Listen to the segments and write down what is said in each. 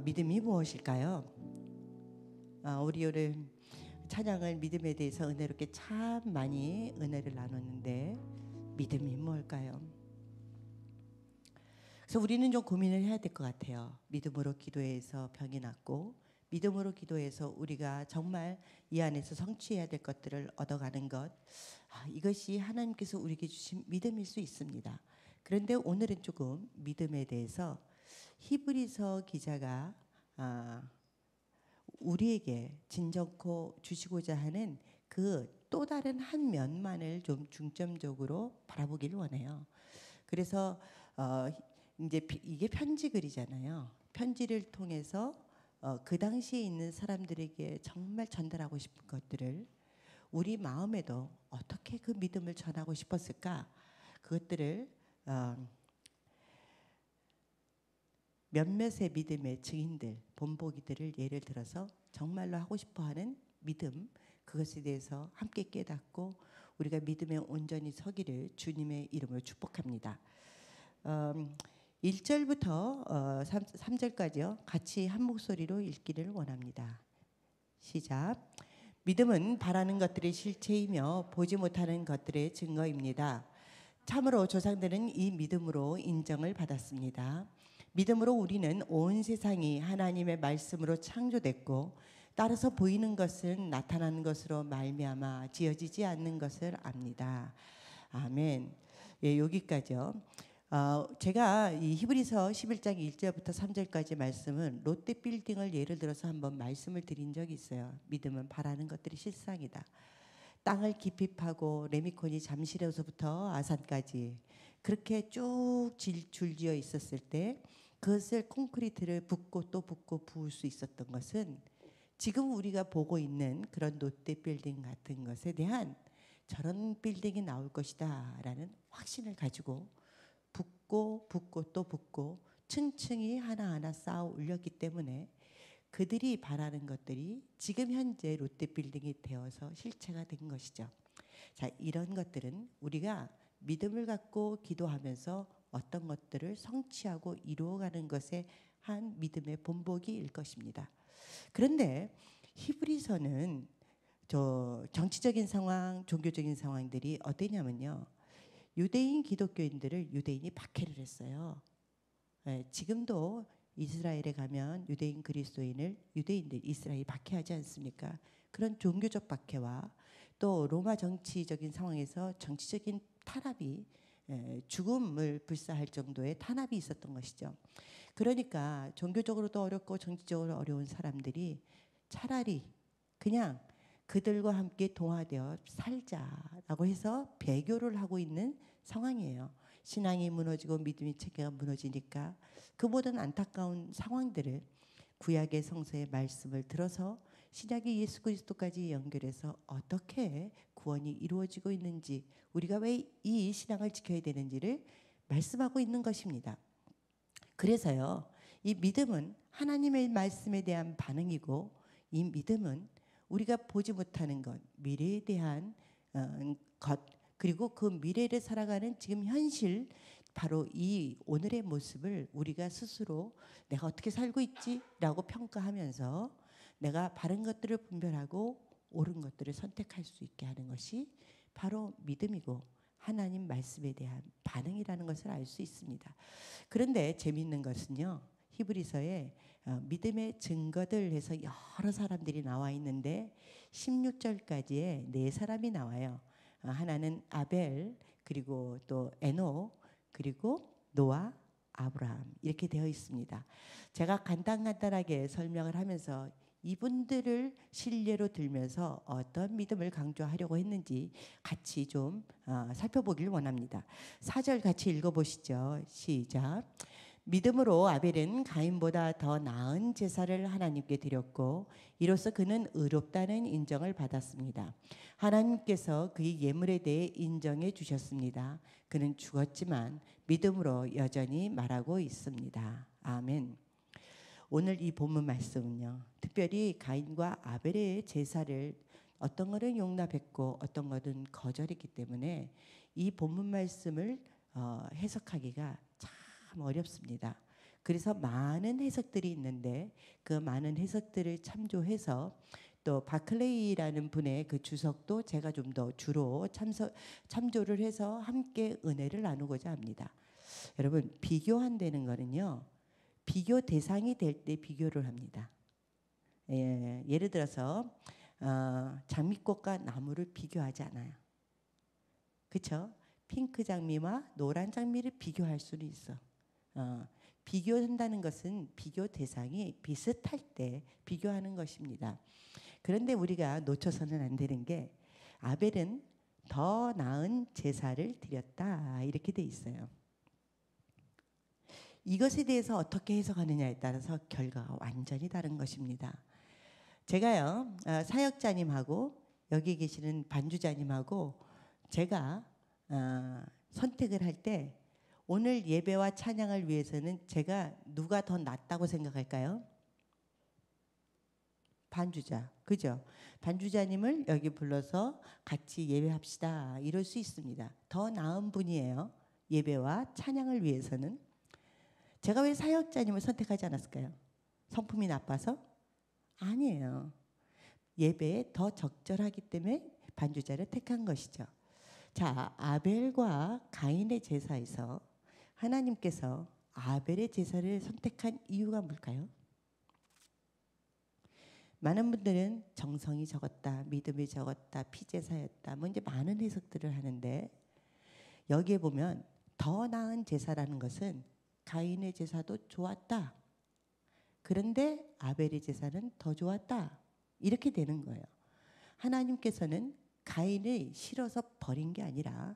믿음이 무엇일까요? 우리 오늘 찬양을 믿음에 대해서 은혜롭게 참 많이 은혜를 나눴는데 믿음이 뭘까요? 그래서 우리는 좀 고민을 해야 될 것 같아요. 믿음으로 기도해서 병이 낫고 믿음으로 기도해서 우리가 정말 이 안에서 성취해야 될 것들을 얻어가는 것, 이것이 하나님께서 우리에게 주신 믿음일 수 있습니다. 그런데 오늘은 조금 믿음에 대해서 히브리서 기자가 우리에게 진정코 주시고자 하는 그 또 다른 한 면만을 좀 중점적으로 바라보기를 원해요. 그래서 이제 이게 편지 글이잖아요. 편지를 통해서 그 당시에 있는 사람들에게 정말 전달하고 싶은 것들을 우리 마음에도 어떻게 그 믿음을 전하고 싶었을까? 그것들을 몇몇의 믿음의 증인들, 본보기들을 예를 들어서 정말로 하고 싶어하는 믿음, 그것에 대해서 함께 깨닫고 우리가 믿음에 온전히 서기를 주님의 이름으로 축복합니다. 1절부터 3절까지요. 같이 한 목소리로 읽기를 원합니다. 시작. 믿음은 바라는 것들의 실체이며 보지 못하는 것들의 증거입니다. 참으로 조상들은 이 믿음으로 인정을 받았습니다. 믿음으로 우리는 온 세상이 하나님의 말씀으로 창조됐고 따라서 보이는 것은 나타나는 것으로 말미암아 지어지지 않는 것을 압니다. 아멘. 예, 여기까지요. 제가 이 히브리서 11장 1절부터 3절까지 말씀은 롯데빌딩을 예를 들어서 한번 말씀을 드린 적이 있어요. 믿음은 바라는 것들이 실상이다. 땅을 깊이 파고 레미콘이 잠실에서부터 아산까지 그렇게 쭉 줄지어 있었을 때 그것을 콘크리트를 붓고 또 붓고 부을 수 있었던 것은 지금 우리가 보고 있는 그런 롯데빌딩 같은 것에 대한 저런 빌딩이 나올 것이다 라는 확신을 가지고 붓고 또 붓고 층층이 하나하나 쌓아 올렸기 때문에 그들이 바라는 것들이 지금 현재 롯데빌딩이 되어서 실체가 된 것이죠. 자, 이런 것들은 우리가 믿음을 갖고 기도하면서 어떤 것들을 성취하고 이루어가는 것에 한 믿음의 본보기일 것입니다. 그런데 히브리서는 저 정치적인 상황, 종교적인 상황들이 어떠냐면요. 유대인 기독교인들을 유대인이 박해를 했어요. 지금도 이스라엘에 가면 유대인 그리스도인을 유대인들 이스라엘이 박해하지 않습니까? 그런 종교적 박해와 또 로마 정치적인 상황에서 정치적인 탄압이 죽음을 불사할 정도의 탄압이 있었던 것이죠. 그러니까 종교적으로도 어렵고 정치적으로 어려운 사람들이 차라리 그냥 그들과 함께 동화되어 살자라고 해서 배교를 하고 있는 상황이에요. 신앙이 무너지고 믿음의 체계가 무너지니까 그 모든 안타까운 상황들을 구약의 성서의 말씀을 들어서 신약의 예수 그리스도까지 연결해서 어떻게 구원이 이루어지고 있는지 우리가 왜 이 신앙을 지켜야 되는지를 말씀하고 있는 것입니다. 그래서요, 이 믿음은 하나님의 말씀에 대한 반응이고 이 믿음은 우리가 보지 못하는 것, 미래에 대한 것, 그리고 그 미래를 살아가는 지금 현실, 바로 이 오늘의 모습을 우리가 스스로 내가 어떻게 살고 있지라고 평가하면서 내가 바른 것들을 분별하고 옳은 것들을 선택할 수 있게 하는 것이 바로 믿음이고 하나님 말씀에 대한 반응이라는 것을 알 수 있습니다. 그런데 재미있는 것은요. 히브리서에 믿음의 증거들 해서 여러 사람들이 나와 있는데 16절까지에 네 사람이 나와요. 하나는 아벨, 그리고 또 에녹, 그리고 노아, 아브라함 이렇게 되어 있습니다. 제가 간단하게 설명을 하면서 이분들을 신뢰로 들면서 어떤 믿음을 강조하려고 했는지 같이 좀 살펴보길 원합니다. 4절 같이 읽어보시죠. 시작. 믿음으로 아벨은 가인보다 더 나은 제사를 하나님께 드렸고 이로써 그는 의롭다는 인정을 받았습니다. 하나님께서 그의 예물에 대해 인정해 주셨습니다. 그는 죽었지만 믿음으로 여전히 말하고 있습니다. 아멘. 오늘 이 본문 말씀은요. 특별히 가인과 아벨의 제사를 어떤 것은 용납했고 어떤 것은 거절했기 때문에 이 본문 말씀을 해석하기가 참 어렵습니다. 그래서 많은 해석들이 있는데 그 많은 해석들을 참조해서 또 바클레이라는 분의 그 주석도 제가 좀 더 주로 참조를 해서 함께 은혜를 나누고자 합니다. 여러분, 비교한다는 거는요, 비교 대상이 될 때 비교를 합니다. 예를 들어서 장미꽃과 나무를 비교하지 않아요. 그렇죠? 핑크 장미와 노란 장미를 비교할 수는 있어. 비교한다는 것은 비교 대상이 비슷할 때 비교하는 것입니다. 그런데 우리가 놓쳐서는 안 되는 게 아벨은 더 나은 제사를 드렸다 이렇게 돼 있어요. 이것에 대해서 어떻게 해석하느냐에 따라서 결과가 완전히 다른 것입니다. 제가요 사역자님하고 여기 계시는 반주자님하고 제가 선택을 할 때 오늘 예배와 찬양을 위해서는 제가 누가 더 낫다고 생각할까요? 반주자, 그죠? 반주자님을 여기 불러서 같이 예배합시다 이럴 수 있습니다. 더 나은 분이에요. 예배와 찬양을 위해서는. 제가 왜 사역자님을 선택하지 않았을까요? 성품이 나빠서? 아니에요. 예배에 더 적절하기 때문에 반주자를 택한 것이죠. 자, 아벨과 가인의 제사에서 하나님께서 아벨의 제사를 선택한 이유가 뭘까요? 많은 분들은 정성이 적었다, 믿음이 적었다, 피제사였다, 뭐 이제 많은 해석들을 하는데 여기에 보면 더 나은 제사라는 것은 가인의 제사도 좋았다. 그런데 아벨의 제사는 더 좋았다. 이렇게 되는 거예요. 하나님께서는 가인을 싫어서 버린 게 아니라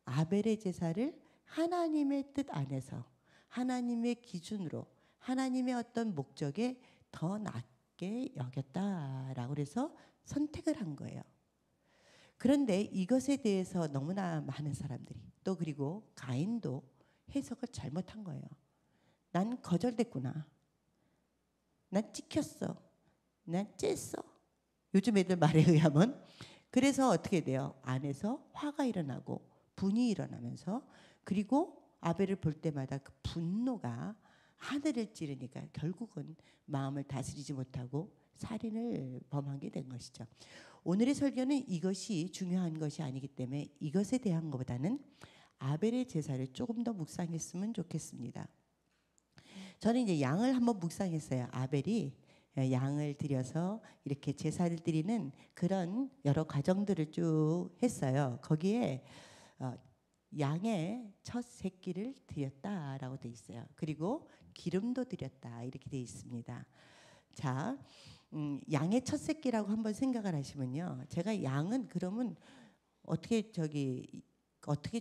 아벨의 제사를 하나님의 뜻 안에서 하나님의 기준으로 하나님의 어떤 목적에 더 낫게 여겼다라고 해서 선택을 한 거예요. 그런데 이것에 대해서 너무나 많은 사람들이 또 그리고 가인도 해석을 잘못한 거예요. 난 거절됐구나. 난 찍혔어. 난 쬐어. 요즘 애들 말에 의하면. 그래서 어떻게 돼요? 안에서 화가 일어나고 분이 일어나면서 그리고 아벨을 볼 때마다 그 분노가 하늘을 찌르니까 결국은 마음을 다스리지 못하고 살인을 범하게 된 것이죠. 오늘의 설교는 이것이 중요한 것이 아니기 때문에 이것에 대한 것보다는 아벨의 제사를 조금 더 묵상했으면 좋겠습니다. 저는 이제 양을 한번 묵상했어요. 아벨이 양을 드려서 이렇게 제사를 드리는 그런 여러 과정들을 쭉 했어요. 거기에 양의 첫 새끼를 드렸다라고 돼 있어요. 그리고 기름도 드렸다 이렇게 돼 있습니다. 자, 양의 첫 새끼라고 한번 생각을 하시면요. 제가 양은 그러면 어떻게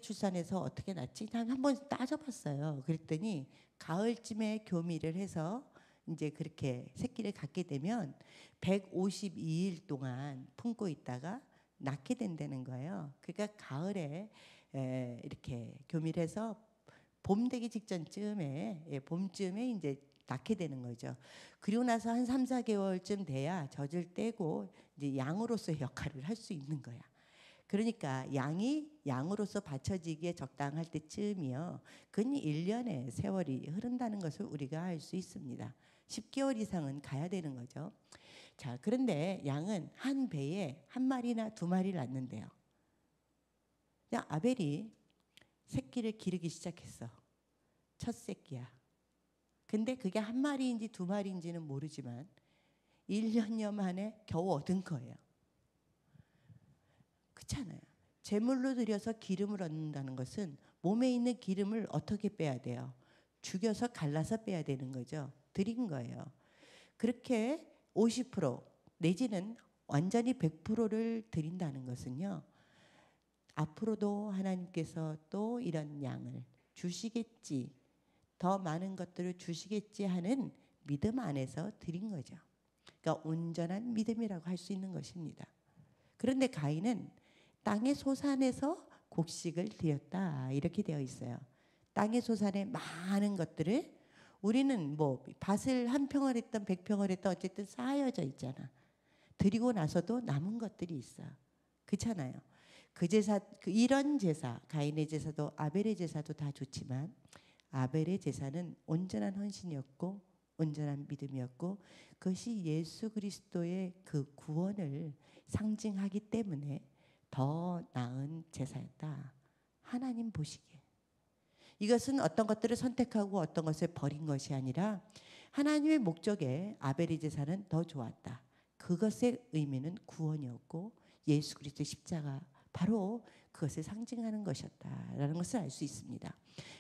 출산해서 어떻게 낳지? 한번 따져봤어요. 그랬더니 가을쯤에 교미를 해서 이제 그렇게 새끼를 갖게 되면 152일 동안 품고 있다가 낳게 된다는 거예요. 그러니까 가을에 이렇게 교미를 해서 봄 되기 직전쯤에 봄쯤에 이제 낳게 되는 거죠. 그리고 나서 한 3, 4개월쯤 돼야 젖을 떼고 이제 양으로서의 역할을 할 수 있는 거야. 그러니까 양이 양으로서 받쳐지기에 적당할 때쯤이요. 근 1년의 세월이 흐른다는 것을 우리가 알 수 있습니다. 10개월 이상은 가야 되는 거죠. 자, 그런데 양은 한 배에 한 마리나 두 마리를 낳는데요. 아벨이 새끼를 기르기 시작했어. 첫 새끼야. 근데 그게 한 마리인지 두 마리인지는 모르지만 1년여 만에 겨우 얻은 거예요. 그렇잖아요. 제물로 드려서 기름을 얻는다는 것은 몸에 있는 기름을 어떻게 빼야 돼요? 죽여서 갈라서 빼야 되는 거죠. 드린 거예요. 그렇게 50% 내지는 완전히 100%를 드린다는 것은요. 앞으로도 하나님께서 또 이런 양을 주시겠지. 더 많은 것들을 주시겠지 하는 믿음 안에서 드린 거죠. 그러니까 온전한 믿음이라고 할 수 있는 것입니다. 그런데 가인은 땅의 소산에서 곡식을 드렸다 이렇게 되어 있어요. 땅의 소산에 많은 것들을 우리는 뭐 밭을 한 평을 했던 100평을 했던 어쨌든 쌓여져 있잖아. 드리고 나서도 남은 것들이 있어. 그렇잖아요. 그 제사, 이런 제사, 가인의 제사도 아벨의 제사도 다 좋지만 아벨의 제사는 온전한 헌신이었고 온전한 믿음이었고 그것이 예수 그리스도의 그 구원을 상징하기 때문에 더 나은 제사였다. 하나님 보시기에. 이것은 어떤 것들을 선택하고 어떤 것을 버린 것이 아니라 하나님의 목적에 아벨의 제사는 더 좋았다. 그것의 의미는 구원이었고 예수 그리스도의 십자가 바로 그것을 상징하는 것이었다라는 것을 알 수 있습니다.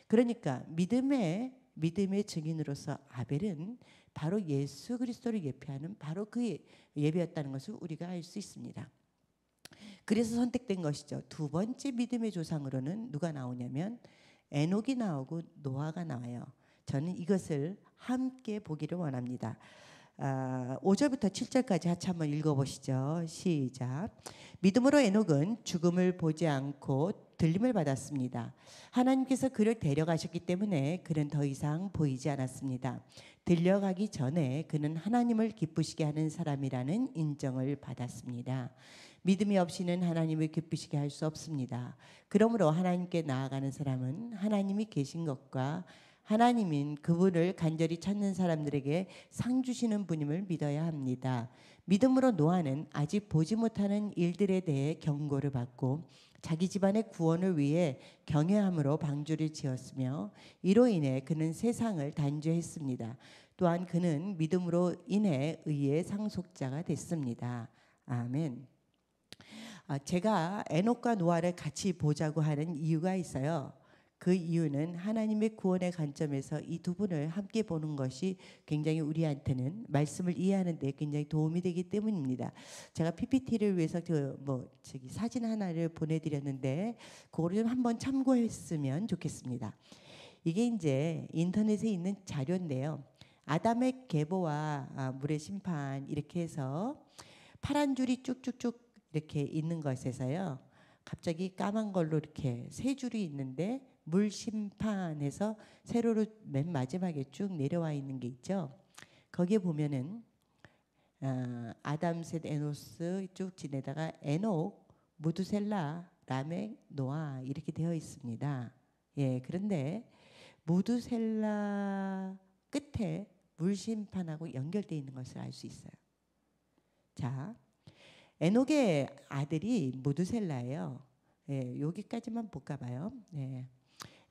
그러니까 믿음의 증인으로서 아벨은 바로 예수 그리스도를 예표하는 바로 그 예배였다는 것을 우리가 알 수 있습니다. 그래서 선택된 것이죠. 두 번째 믿음의 조상으로는 누가 나오냐면 에녹이 나오고 노아가 나와요. 저는 이것을 함께 보기를 원합니다. 5절부터 7절까지 같이 한번 읽어보시죠. 시작. 믿음으로 에녹은 죽음을 보지 않고 들림을 받았습니다. 하나님께서 그를 데려가셨기 때문에 그는 더 이상 보이지 않았습니다. 들려가기 전에 그는 하나님을 기쁘시게 하는 사람이라는 인정을 받았습니다. 믿음이 없이는 하나님을 기쁘시게 할 수 없습니다. 그러므로 하나님께 나아가는 사람은 하나님이 계신 것과 하나님인 그분을 간절히 찾는 사람들에게 상 주시는 분임을 믿어야 합니다. 믿음으로 노아는 아직 보지 못하는 일들에 대해 경고를 받고 자기 집안의 구원을 위해 경외함으로 방주를 지었으며 이로 인해 그는 세상을 단죄했습니다. 또한 그는 믿음으로 인해 의의 상속자가 됐습니다. 아멘. 제가 에녹과 노아를 같이 보자고 하는 이유가 있어요. 그 이유는 하나님의 구원의 관점에서 이 두 분을 함께 보는 것이 굉장히 우리한테는 말씀을 이해하는 데 굉장히 도움이 되기 때문입니다. 제가 PPT를 위해서 사진 하나를 보내드렸는데 그거를 좀 한번 참고했으면 좋겠습니다. 이게 이제 인터넷에 있는 자료인데요. 아담의 계보와 물의 심판 이렇게 해서 파란 줄이 쭉쭉쭉 이렇게 있는 것에서요. 갑자기 까만 걸로 이렇게 세 줄이 있는데 물 심판에서 세로로 맨 마지막에 쭉 내려와 있는 게 있죠. 거기에 보면은 아담, 셋, 에노스 쭉 지내다가 에녹, 무두셀라, 라멕, 노아 이렇게 되어 있습니다. 예, 그런데 무두셀라 끝에 물 심판하고 연결되어 있는 것을 알 수 있어요. 자, 에녹의 아들이 무두셀라예요. 예, 여기까지만 볼까 봐요. 예.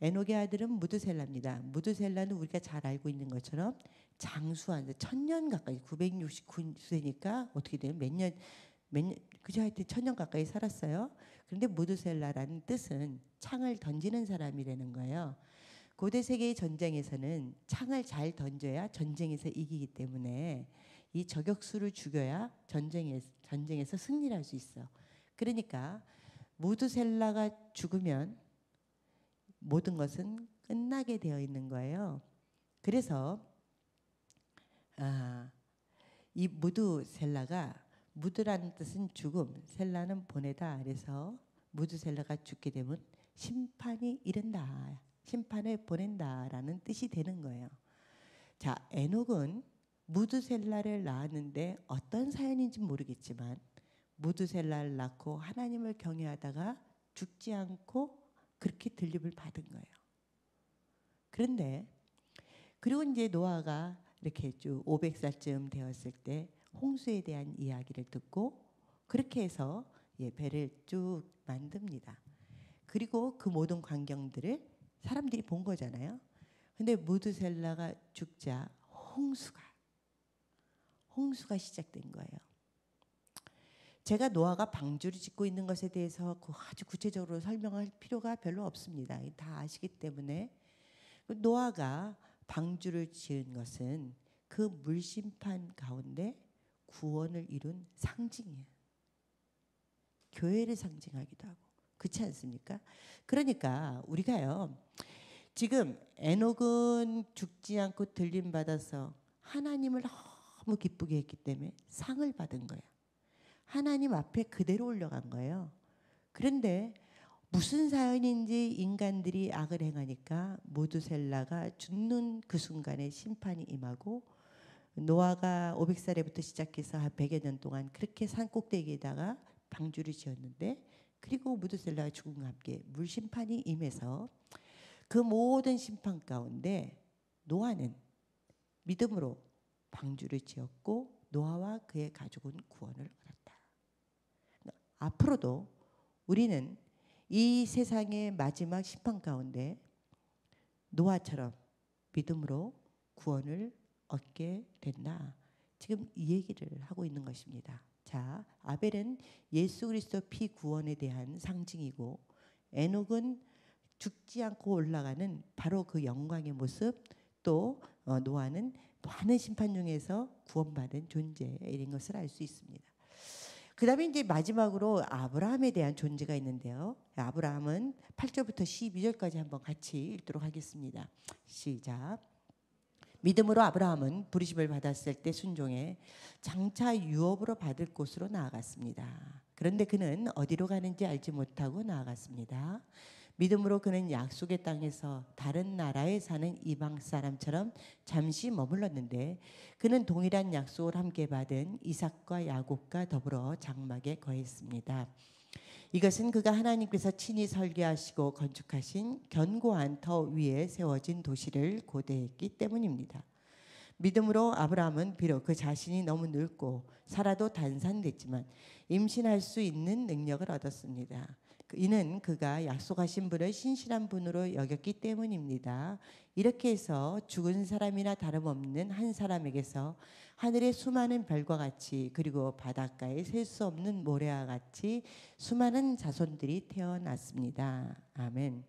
에녹의 아들은 무두셀라입니다. 무두셀라는 우리가 잘 알고 있는 것처럼 장수한 1000년 가까이 969세니까 어떻게 돼요? 그저 하여튼 1000년 가까이 살았어요. 그런데 무두셀라라는 뜻은 창을 던지는 사람이라는 거예요. 고대 세계의 전쟁에서는 창을 잘 던져야 전쟁에서 이기기 때문에 이 저격수를 죽여야 전쟁에서 승리를 할 수 있어. 그러니까 무두셀라가 죽으면 모든 것은 끝나게 되어 있는 거예요. 그래서 이 무두셀라가 무두라는 뜻은 죽음, 셀라는 보내다. 그래서 무두셀라가 죽게 되면 심판이 이른다. 심판을 보낸다라는 뜻이 되는 거예요. 자, 에녹은 무두셀라를 낳았는데 어떤 사연인지 모르겠지만 무두셀라를 낳고 하나님을 경외하다가 죽지 않고 그렇게 들림을 받은 거예요. 그런데 그리고 이제 노아가 이렇게 쭉 500살쯤 되었을 때 홍수에 대한 이야기를 듣고 그렇게 해서 배를 쭉 만듭니다. 그리고 그 모든 광경들을 사람들이 본 거잖아요. 근데 무두셀라가 죽자 홍수가 시작된 거예요. 제가 노아가 방주를 짓고 있는 것에 대해서 아주 구체적으로 설명할 필요가 별로 없습니다. 다 아시기 때문에 노아가 방주를 지은 것은 그 물심판 가운데 구원을 이룬 상징이에요. 교회를 상징하기도 하고 그렇지 않습니까? 그러니까 우리가요. 지금 에녹은 죽지 않고 들림 받아서 하나님을 너무 기쁘게 했기 때문에 상을 받은 거예요. 하나님 앞에 그대로 올라간 거예요. 그런데 무슨 사연인지 인간들이 악을 행하니까 무두셀라가 죽는 그 순간에 심판이 임하고 노아가 500살에부터 시작해서 한 100여 년 동안 그렇게 산 꼭대기에다가 방주를 지었는데 그리고 무두셀라가 죽음과 함께 물심판이 임해서 그 모든 심판 가운데 노아는 믿음으로 방주를 지었고 노아와 그의 가족은 구원을 얻었다. 앞으로도 우리는 이 세상의 마지막 심판 가운데 노아처럼 믿음으로 구원을 얻게 된다. 지금 이 얘기를 하고 있는 것입니다. 자, 아벨은 예수 그리스도 피 구원에 대한 상징이고 에녹은 죽지 않고 올라가는 바로 그 영광의 모습, 또 노아는 많은 심판 중에서 구원받은 존재, 이런 것을 알 수 있습니다. 그 다음에 이제 마지막으로 아브라함에 대한 존재가 있는데요. 아브라함은 8절부터 12절까지 한번 같이 읽도록 하겠습니다. 시작. 믿음으로 아브라함은 부르심을 받았을 때 순종해 장차 유업으로 받을 곳으로 나아갔습니다. 그런데 그는 어디로 가는지 알지 못하고 나아갔습니다. 믿음으로 그는 약속의 땅에서 다른 나라에 사는 이방 사람처럼 잠시 머물렀는데 그는 동일한 약속을 함께 받은 이삭과 야곱과 더불어 장막에 거했습니다. 이것은 그가 하나님께서 친히 설계하시고 건축하신 견고한 터 위에 세워진 도시를 고대했기 때문입니다. 믿음으로 아브라함은 비록 그 자신이 너무 늙고 살아도 단산됐지만 임신할 수 있는 능력을 얻었습니다. 이는 그가 약속하신 분을 신실한 분으로 여겼기 때문입니다. 이렇게 해서 죽은 사람이나 다름없는 한 사람에게서 하늘의 수많은 별과 같이 그리고 바닷가에 셀 수 없는 모래와 같이 수많은 자손들이 태어났습니다. 아멘.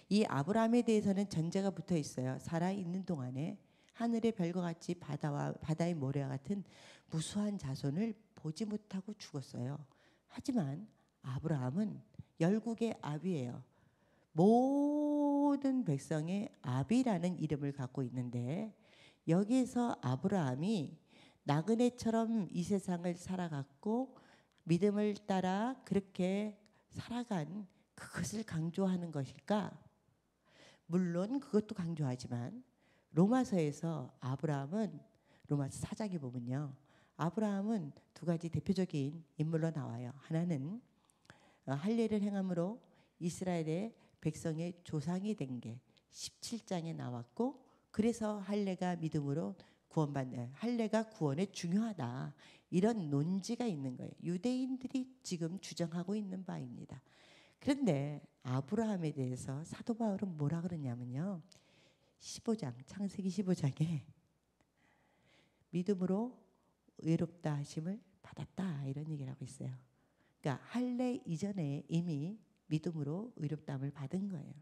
이 아브라함에 대해서는 전제가 붙어 있어요. 살아있는 동안에 하늘의 별과 같이 바다의 모래와 같은 무수한 자손을 보지 못하고 죽었어요. 하지만 아브라함은 열국의 아비예요. 모든 백성의 아비라는 이름을 갖고 있는데 여기에서 아브라함이 나그네처럼 이 세상을 살아갔고 믿음을 따라 그렇게 살아간 그것을 강조하는 것일까? 물론 그것도 강조하지만 로마서에서 아브라함은 로마서 4장에 보면요. 아브라함은 두 가지 대표적인 인물로 나와요. 하나는 할례를 행함으로 이스라엘의 백성의 조상이 된 게 17장에 나왔고 그래서 할례가 믿음으로 구원받는 할례가 구원에 중요하다. 이런 논지가 있는 거예요. 유대인들이 지금 주장하고 있는 바입니다. 그런데 아브라함에 대해서 사도 바울은 뭐라 그러냐면요. 15장 창세기 15장에 믿음으로 의롭다 하심을 받았다 이런 얘기를 하고 있어요. 그러니까 할례 이전에 이미 믿음으로 의롭다함을 받은 거예요.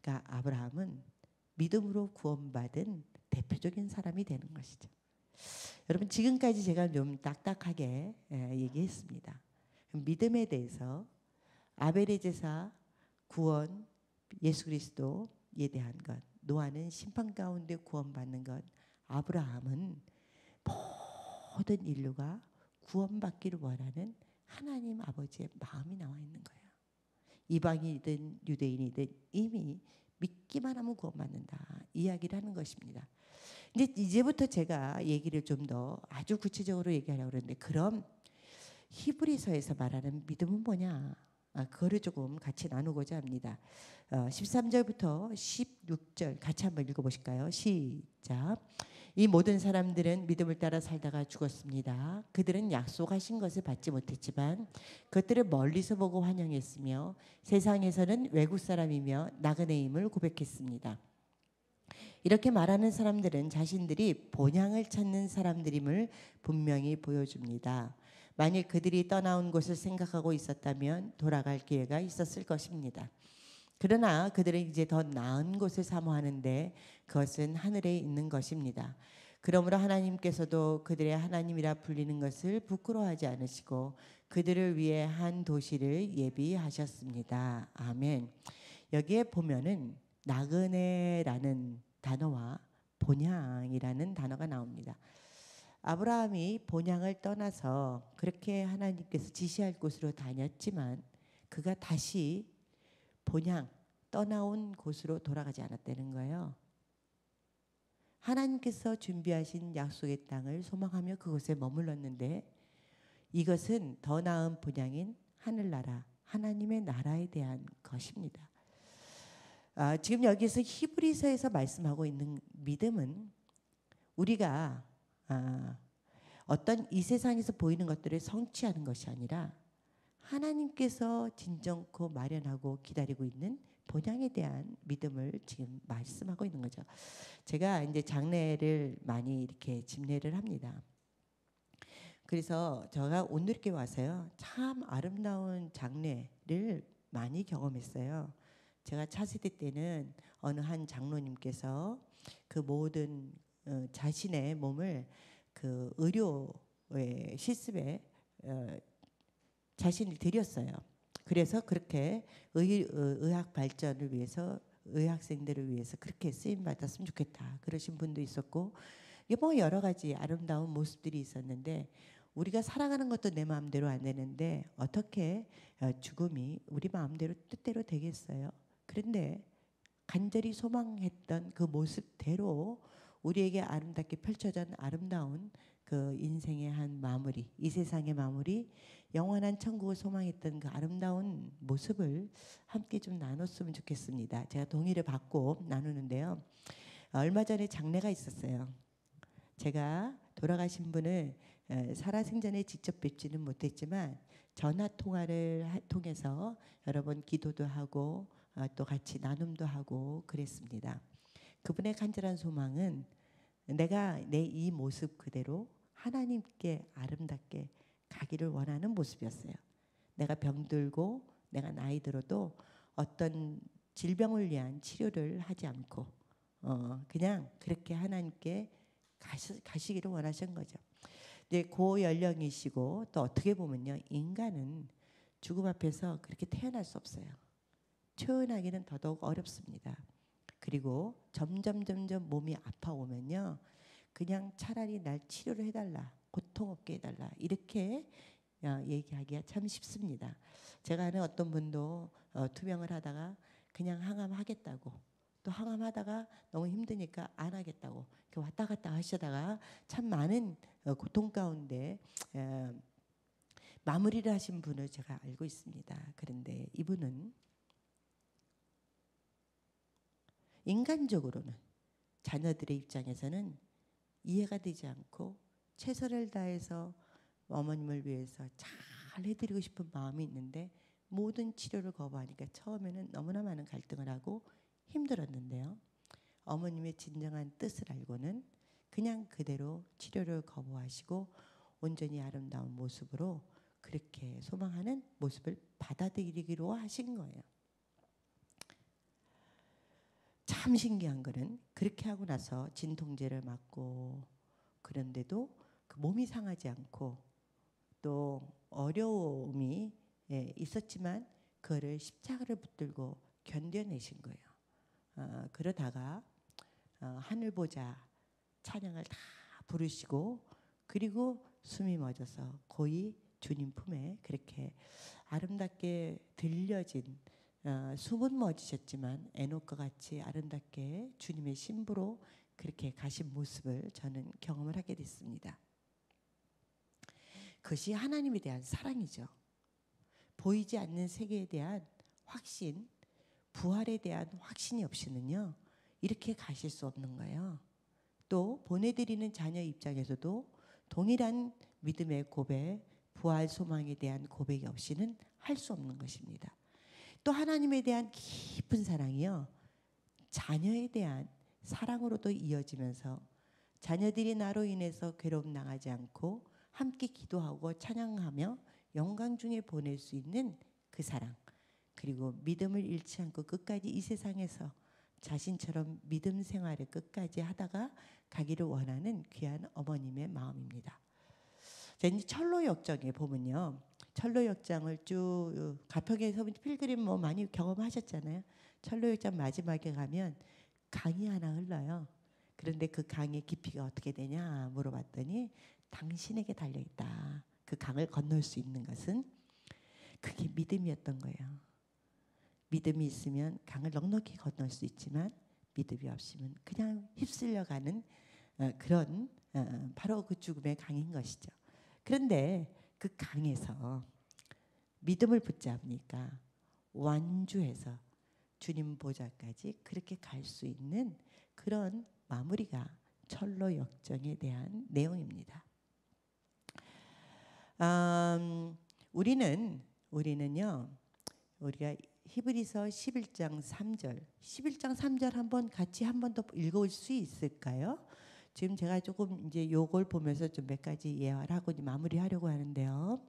그러니까 아브라함은 믿음으로 구원받은 대표적인 사람이 되는 것이죠. 여러분 지금까지 제가 좀 딱딱하게 얘기했습니다. 믿음에 대해서 아벨의 제사, 구원, 예수 그리스도에 대한 것, 노아는 심판 가운데 구원받는 것, 아브라함은 모든 인류가 구원받기를 원하는 하나님 아버지의 마음이 나와 있는 거예요. 이방인이든 유대인이든 이미 믿기만 하면 구원받는다. 이야기를 하는 것입니다. 근데 이제부터 제가 얘기를 좀 더 아주 구체적으로 얘기하려고 그러는데 그럼 히브리서에서 말하는 믿음은 뭐냐? 그거를 조금 같이 나누고자 합니다. 13절부터 16절 같이 한번 읽어보실까요? 시작. 이 모든 사람들은 믿음을 따라 살다가 죽었습니다. 그들은 약속하신 것을 받지 못했지만 그것들을 멀리서 보고 환영했으며 세상에서는 외국 사람이며 나그네임을 고백했습니다. 이렇게 말하는 사람들은 자신들이 본향을 찾는 사람들임을 분명히 보여줍니다. 만일 그들이 떠나온 곳을 생각하고 있었다면 돌아갈 기회가 있었을 것입니다. 그러나 그들은 이제 더 나은 곳을 사모하는데 그것은 하늘에 있는 것입니다. 그러므로 하나님께서도 그들의 하나님이라 불리는 것을 부끄러워하지 않으시고 그들을 위해 한 도시를 예비하셨습니다. 아멘. 여기에 보면은 나그네라는 단어와 본향이라는 단어가 나옵니다. 아브라함이 본향을 떠나서 그렇게 하나님께서 지시할 곳으로 다녔지만 그가 다시 본향 떠나온 곳으로 돌아가지 않았다는 거예요. 하나님께서 준비하신 약속의 땅을 소망하며 그곳에 머물렀는데 이것은 더 나은 본향인 하늘나라 하나님의 나라에 대한 것입니다. 지금 여기서 히브리서에서 말씀하고 있는 믿음은 우리가 어떤 이 세상에서 보이는 것들을 성취하는 것이 아니라 하나님께서 진정코 마련하고 기다리고 있는 본향에 대한 믿음을 지금 말씀하고 있는 거죠. 제가 이제 장례를 많이 이렇게 집례를 합니다. 그래서 제가 오늘 이렇게 와서요, 참 아름다운 장례를 많이 경험했어요. 제가 차세대 때는 어느 한 장로님께서 그 모든 자신의 몸을 그 의료의 실습에 자신을 드렸어요. 그래서 그렇게 의학 발전을 위해서 의학생들을 위해서 그렇게 쓰임 받았으면 좋겠다 그러신 분도 있었고, 뭐 여러 가지 아름다운 모습들이 있었는데, 우리가 살아가는 것도 내 마음대로 안 되는데 어떻게 죽음이 우리 마음대로 뜻대로 되겠어요? 그런데 간절히 소망했던 그 모습대로 우리에게 아름답게 펼쳐진 아름다운 그 인생의 한 마무리, 이 세상의 마무리, 영원한 천국을 소망했던 그 아름다운 모습을 함께 좀 나눴으면 좋겠습니다. 제가 동의를 받고 나누는데요. 얼마 전에 장례가 있었어요. 제가 돌아가신 분을 살아생전에 직접 뵙지는 못했지만 전화 통화를 통해서 여러 번 기도도 하고 또 같이 나눔도 하고 그랬습니다. 그분의 간절한 소망은 내가 내 이 모습 그대로 하나님께 아름답게 가기를 원하는 모습이었어요. 내가 병들고 내가 나이 들어도 어떤 질병을 위한 치료를 하지 않고 그냥 그렇게 하나님께 가시기를 원하신 거죠. 이제 고 연령이시고 또 어떻게 보면요, 인간은 죽음 앞에서 그렇게 태어날 수 없어요. 표현하기는 더더욱 어렵습니다. 그리고 점점 몸이 아파오면요, 그냥 차라리 날 치료를 해달라, 고통 없게 해달라, 이렇게 얘기하기가 참 쉽습니다. 제가 아는 어떤 분도 투병을 하다가 그냥 항암하겠다고, 또 항암하다가 너무 힘드니까 안 하겠다고 이렇게 왔다 갔다 하시다가 참 많은 고통 가운데 마무리를 하신 분을 제가 알고 있습니다. 그런데 이분은 인간적으로는 자녀들의 입장에서는 이해가 되지 않고 최선을 다해서 어머님을 위해서 잘 해드리고 싶은 마음이 있는데 모든 치료를 거부하니까 처음에는 너무나 많은 갈등을 하고 힘들었는데요. 어머님의 진정한 뜻을 알고는 그냥 그대로 치료를 거부하시고 온전히 아름다운 모습으로 그렇게 소망하는 모습을 받아들이기로 하신 거예요. 참 신기한 거는 그렇게 하고 나서 진통제를 맞고 그런데도 그 몸이 상하지 않고 또 어려움이 있었지만 그거를 십자가를 붙들고 견뎌내신 거예요. 그러다가 하늘 보자 찬양을 다 부르시고 그리고 숨이 멎어서 거의 주님 품에 그렇게 아름답게 들려진 숨은 멎으셨지만 에녹과 같이 아름답게 주님의 신부로 그렇게 가신 모습을 저는 경험을 하게 됐습니다. 그것이 하나님에 대한 사랑이죠. 보이지 않는 세계에 대한 확신, 부활에 대한 확신이 없이는요, 이렇게 가실 수 없는 거예요. 또 보내드리는 자녀 입장에서도 동일한 믿음의 고백, 부활 소망에 대한 고백이 없이는 할 수 없는 것입니다. 또 하나님에 대한 깊은 사랑이요, 자녀에 대한 사랑으로도 이어지면서 자녀들이 나로 인해서 괴로움 당하지 않고 함께 기도하고 찬양하며 영광 중에 보낼 수 있는 그 사랑, 그리고 믿음을 잃지 않고 끝까지 이 세상에서 자신처럼 믿음 생활을 끝까지 하다가 가기를 원하는 귀한 어머님의 마음입니다. 이제 철로 역정에 보면요, 철로 역장을 쭉 가평에서 필그림 뭐 많이 경험하셨잖아요. 철로 역장 마지막에 가면 강이 하나 흘러요. 그런데 그 강의 깊이가 어떻게 되냐 물어봤더니 당신에게 달려있다. 그 강을 건널 수 있는 것은 그게 믿음이었던 거예요. 믿음이 있으면 강을 넉넉히 건널 수 있지만 믿음이 없으면 그냥 휩쓸려가는 그런 바로 그 죽음의 강인 것이죠. 그런데 그 강에서 믿음을 붙잡으니까 완주해서 주님 보좌까지 그렇게 갈 수 있는 그런 마무리가 철로 역정에 대한 내용입니다. 우리는요. 우리가 히브리서 11장 3절 한번 같이 한 번 더 읽어올 수 있을까요? 지금 제가 조금 이제 요걸 보면서 좀 몇 가지 예화를 하고 이제 마무리하려고 하는데요.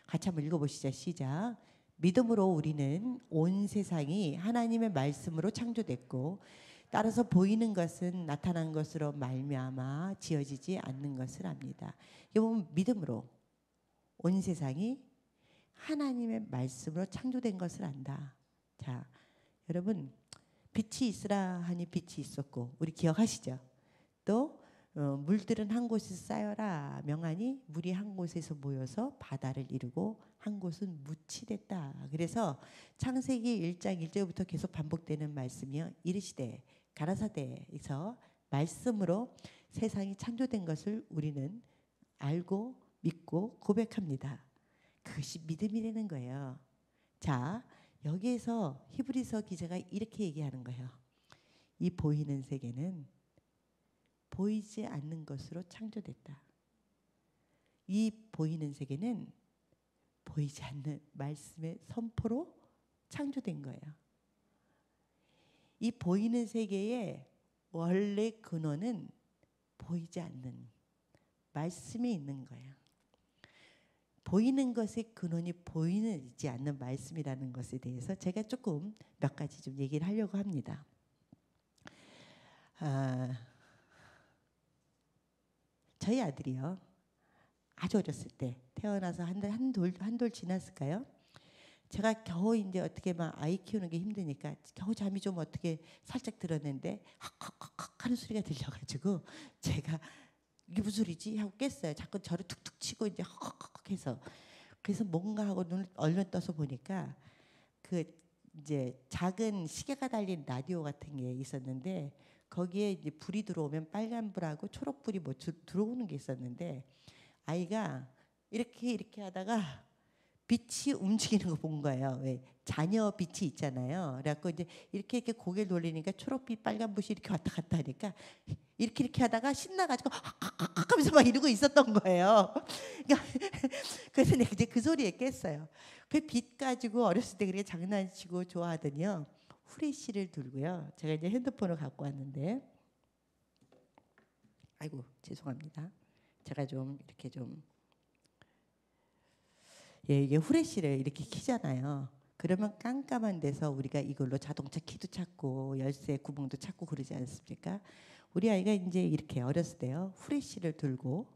같이 한번 읽어보시죠. 시작. 믿음으로 우리는 온 세상이 하나님의 말씀으로 창조됐고 따라서 보이는 것은 나타난 것으로 말미암아 지어지지 않는 것을 압니다. 이거 보면 믿음으로 온 세상이 하나님의 말씀으로 창조된 것을 안다. 자, 여러분 빛이 있으라 하니 빛이 있었고 우리 기억하시죠? 또 물들은 한 곳에서 쌓여라 명하니 물이 한 곳에서 모여서 바다를 이루고 한 곳은 묻이 됐다. 그래서 창세기 1장 1절부터 계속 반복되는 말씀이요. 이르시되 가라사대에서 말씀으로 세상이 창조된 것을 우리는 알고 믿고 고백합니다. 그것이 믿음이라는 거예요. 자, 여기에서 히브리서 기자가 이렇게 얘기하는 거예요. 이 보이는 세계는 보이지 않는 것으로 창조됐다. 이 보이는 세계는 보이지 않는 말씀의 선포로 창조된 거예요. 이 보이는 세계의 원래 근원은 보이지 않는 말씀에 있는 거예요. 보이는 것의 근원이 보이지 않는 말씀이라는 것에 대해서 제가 조금 몇 가지 좀 얘기를 하려고 합니다. 저희 아들이요. 아주 어렸을 때 태어나서 한 돌 지났을까요? 제가 겨우 이제 어떻게 막 아이 키우는 게 힘드니까 겨우 잠이 좀 어떻게 살짝 들었는데 헉헉헉 하는 소리가 들려가지고 제가 이게 무슨 소리지 하고 깼어요. 자꾸 저를 툭툭 치고 이제 헉헉헉 해서 그래서 뭔가 하고 눈을 얼른 떠서 보니까 그 이제 작은 시계가 달린 라디오 같은 게 있었는데 거기에 이제 불이 들어오면 빨간 불하고 초록 불이 뭐 들어오는 게 있었는데 아이가 이렇게 하다가 빛이 움직이는 거 본 거예요. 왜 자녀 빛이 있잖아요. 그래갖고 이제 이렇게 고개를 돌리니까 초록빛, 빨간빛이 이렇게 왔다 갔다 하니까 이렇게 하다가 신나가지고 하면서 막 이러고 있었던 거예요. 그러니까 그래서 내가 이제 그 소리에 깼어요. 그 빛 가지고 어렸을 때 그렇게 장난치고 좋아하더니요. 후레쉬를 들고요. 제가 이제 핸드폰을 갖고 왔는데, 아이고 죄송합니다. 제가 좀 이렇게 좀 이게 후레쉬를 이렇게 켜잖아요. 그러면 깜깜한 데서 우리가 이걸로 자동차 키도 찾고 열쇠 구멍도 찾고 그러지 않습니까? 우리 아이가 이제 이렇게 어렸을 때요. 후레쉬를 들고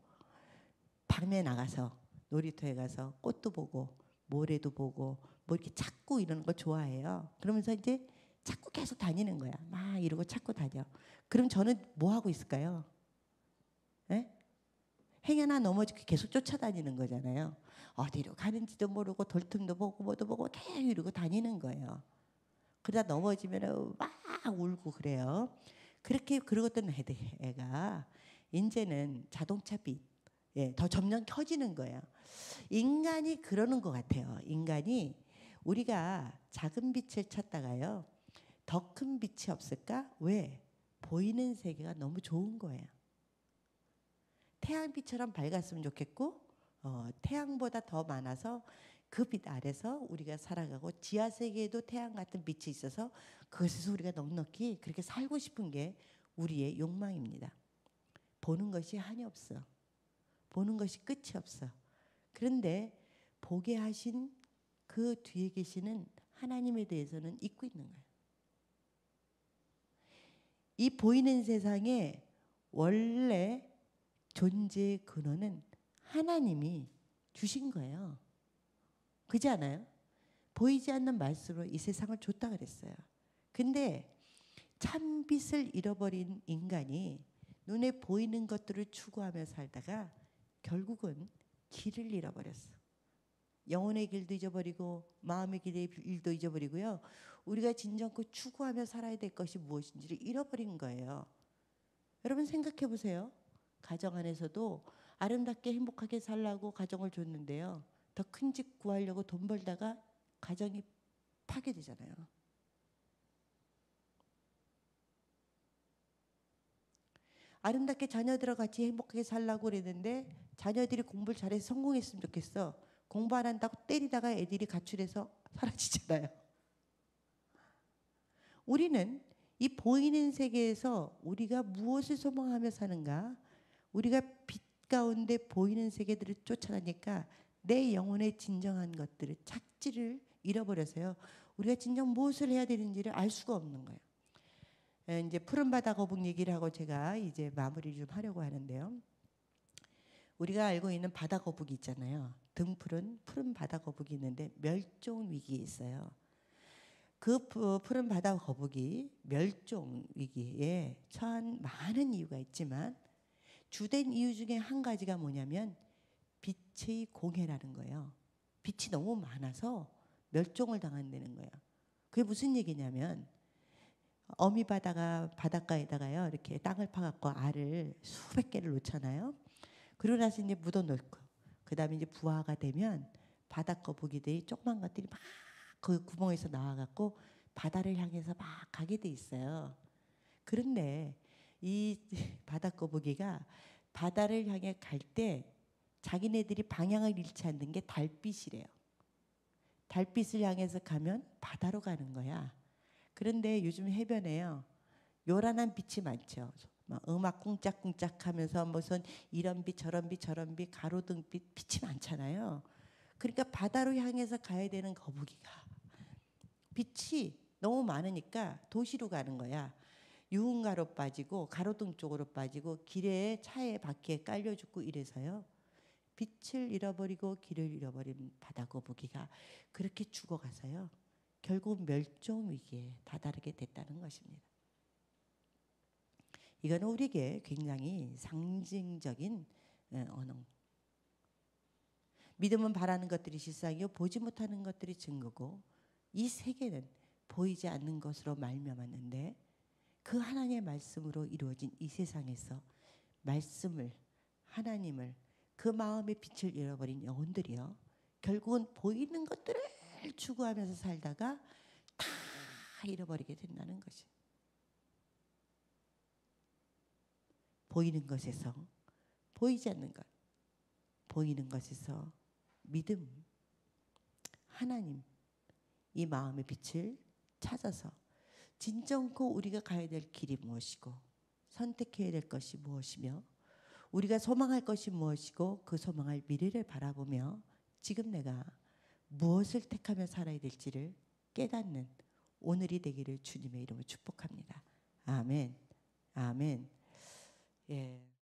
밤에 나가서 놀이터에 가서 꽃도 보고 모래도 보고 뭐 이렇게 찾고 이러는 거 좋아해요. 그러면서 이제 찾고 계속 다니는 거야. 막 이러고 찾고 다녀. 그럼 저는 뭐 하고 있을까요? 네? 행여나 넘어지게 계속 쫓아다니는 거잖아요. 어디로 가는지도 모르고 돌틈도 보고 뭐도 보고 계속 이러고 다니는 거예요. 그러다 넘어지면 막 울고 그래요. 그렇게 그러던 애가 이제는 자동차 빛, 더 점점 켜지는 거예요. 인간이 그러는 것 같아요. 인간이 우리가 작은 빛을 찾다가요. 더 큰 빛이 없을까? 왜? 보이는 세계가 너무 좋은 거예요. 태양빛처럼 밝았으면 좋겠고 태양보다 더 많아서 그 빛 아래서 우리가 살아가고 지하 세계에도 태양 같은 빛이 있어서 그것에서 우리가 넉넉히 그렇게 살고 싶은 게 우리의 욕망입니다. 보는 것이 한이 없어. 보는 것이 끝이 없어. 그런데 보게 하신 그 뒤에 계시는 하나님에 대해서는 잊고 있는 거예요. 이 보이는 세상에 원래 존재의 근원은 하나님이 주신 거예요. 그렇지 않아요? 보이지 않는 말씀으로 이 세상을 줬다 그랬어요. 근데 참빛을 잃어버린 인간이 눈에 보이는 것들을 추구하며 살다가 결국은 길을 잃어버렸어. 영혼의 길도 잊어버리고 마음의 길도 잊어버리고요. 우리가 진정코 추구하며 살아야 될 것이 무엇인지를 잃어버린 거예요. 여러분 생각해 보세요. 가정 안에서도 아름답게 행복하게 살라고 가정을 줬는데요. 더 큰 집 구하려고 돈 벌다가 가정이 파괴되잖아요. 아름답게 자녀들과 같이 행복하게 살라고 그랬는데 자녀들이 공부를 잘해서 성공했으면 좋겠어. 공부 안 한다고 때리다가 애들이 가출해서 사라지잖아요. 우리는 이 보이는 세계에서 우리가 무엇을 소망하며 사는가? 우리가 빛 가운데 보이는 세계들을 쫓아다니까 내 영혼의 진정한 것들을 착지를 잃어버려서요. 우리가 진정 무엇을 해야 되는지를 알 수가 없는 거예요. 이제 푸른 바다 거북 얘기를 하고 제가 이제 마무리를 좀 하려고 하는데요. 우리가 알고 있는 바다 거북이 있잖아요. 등푸른 푸른 바다 거북이 있는데 멸종 위기에 있어요. 그 푸른 바다 거북이 멸종 위기에 처한 많은 이유가 있지만 주된 이유 중에 한 가지가 뭐냐면 빛의 공해라는 거예요. 빛이 너무 많아서 멸종을 당한다는 거예요. 그게 무슨 얘기냐면 어미 바다가 바닷가에다가요 이렇게 땅을 파갖고 알을 수백 개를 놓잖아요. 그러고 나서 이제 묻어놓고 그다음에 이제 부화가 되면 바닷거북이들이 조그만 것들이 막 그 구멍에서 나와갖고 바다를 향해서 막 가게 돼 있어요. 그런데 이 바닷거북이가 바다를 향해 갈 때 자기네들이 방향을 잃지 않는 게 달빛이래요. 달빛을 향해서 가면 바다로 가는 거야. 그런데 요즘 해변에요. 요란한 빛이 많죠. 막 음악 쿵짝쿵짝하면서 무슨 이런 빛 저런 빛 저런 빛 가로등빛 빛이 많잖아요. 그러니까 바다로 향해서 가야 되는 거북이가 빛이 너무 많으니까 도시로 가는 거야. 유흥가로 빠지고 가로등 쪽으로 빠지고 길에 차에 바퀴에 깔려 죽고 이래서요. 빛을 잃어버리고 길을 잃어버린 바다거북이가 그렇게 죽어가서요. 결국 멸종 위기에 다다르게 됐다는 것입니다. 이거는 우리에게 굉장히 상징적인 언어. 믿음은 바라는 것들이 실상이요 보지 못하는 것들이 증거고 이 세계는 보이지 않는 것으로 말미암았는데 그 하나님의 말씀으로 이루어진 이 세상에서 말씀을 하나님을 그 마음의 빛을 잃어버린 영혼들이요 결국은 보이는 것들을 추구하면서 살다가 다 잃어버리게 된다는 것이. 보이는 것에서 보이지 않는 것, 보이는 것에서 믿음, 하나님 이 마음의 빛을 찾아서 진정코 우리가 가야 될 길이 무엇이고 선택해야 될 것이 무엇이며 우리가 소망할 것이 무엇이고 그 소망할 미래를 바라보며 지금 내가 무엇을 택하며 살아야 될지를 깨닫는 오늘이 되기를 주님의 이름으로 축복합니다. 아멘. 아멘. 예.